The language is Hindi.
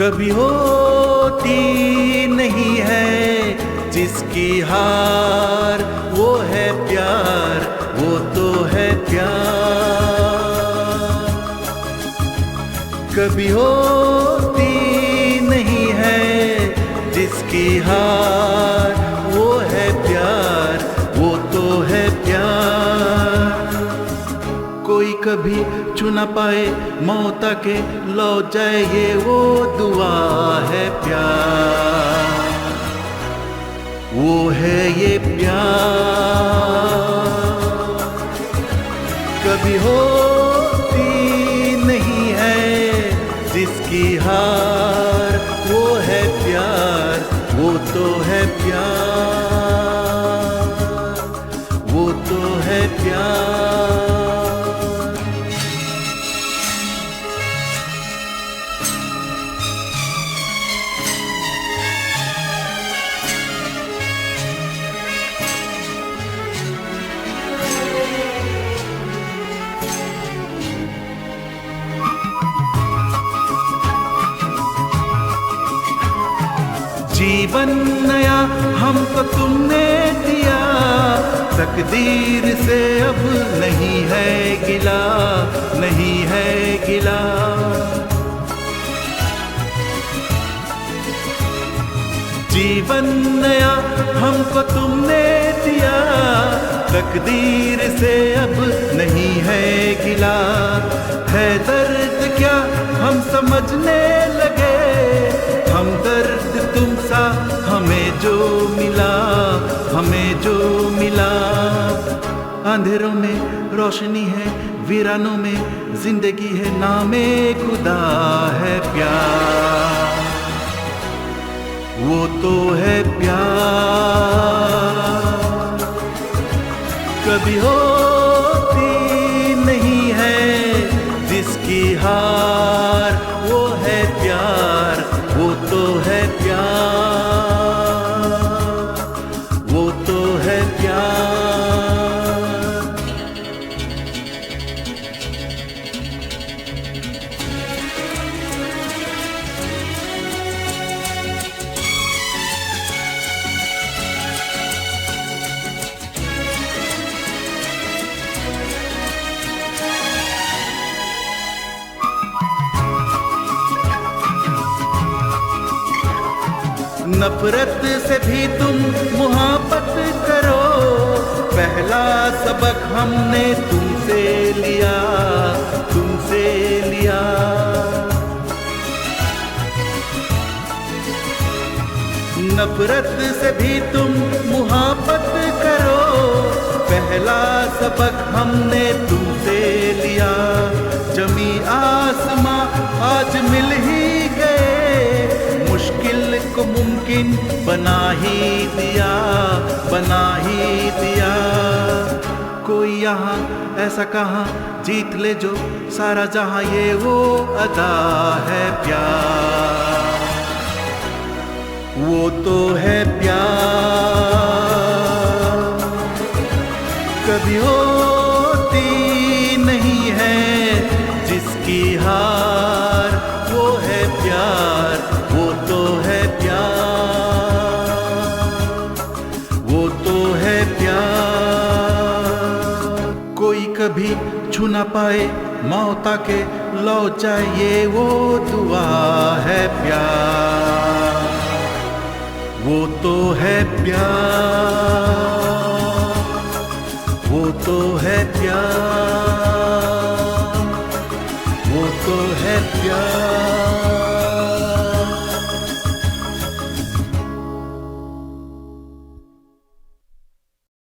कभी होती नहीं है जिसकी हार, वो है प्यार, वो तो है प्यार। कभी होती नहीं है जिसकी हार, वो है प्यार, वो तो है प्यार। कोई कभी छू ना पाए मौत के लो जाए, ये वो दुआ है प्यार, वो है ये प्यार। कभी होती नहीं है जिसकी हार, वो है प्यार, वो तो है प्यार, वो तो है प्यार। जीवन नया हमको तुमने दिया, तकदीर से अब नहीं है गिला, नहीं है गिला। जीवन नया हमको तुमने दिया, तकदीर से अब नहीं है गिला। है दर्द क्या हम समझने लगे, हम दर्द तुम सा हमें जो मिला, हमें जो मिला। अंधेरों में रोशनी है, वीरानों में जिंदगी है, नामे खुदा है प्यार, वो तो है प्यार। कभी होती नहीं है जिसकी हार, वो है प्यार, वो तो है प्यार, वो तो है प्यार। नफरत से भी तुम मुहब्बत करो, पहला सबक हमने तुमसे लिया, तुमसे लिया। नफरत से भी तुम मुहब्बत करो, पहला सबक हमने तुमसे लिया। जमी आसमां आज मिल ही गए, मुश्किल को मुमकिन बना ही दिया, बना ही दिया। कोई यहाँ ऐसा कहाँ जीत ले जो सारा जहां, ये वो अदा है प्यार, वो तो है प्यार। कभी होती नहीं है जिसकी हार, वो है प्यार, वो तो है प्यार, वो तो है प्यार। कोई कभी छू ना पाए मौत के लो जाए, ये वो दुआ है प्यार, वो तो है प्यार, वो तो है प्यार, वो तो है प्यार।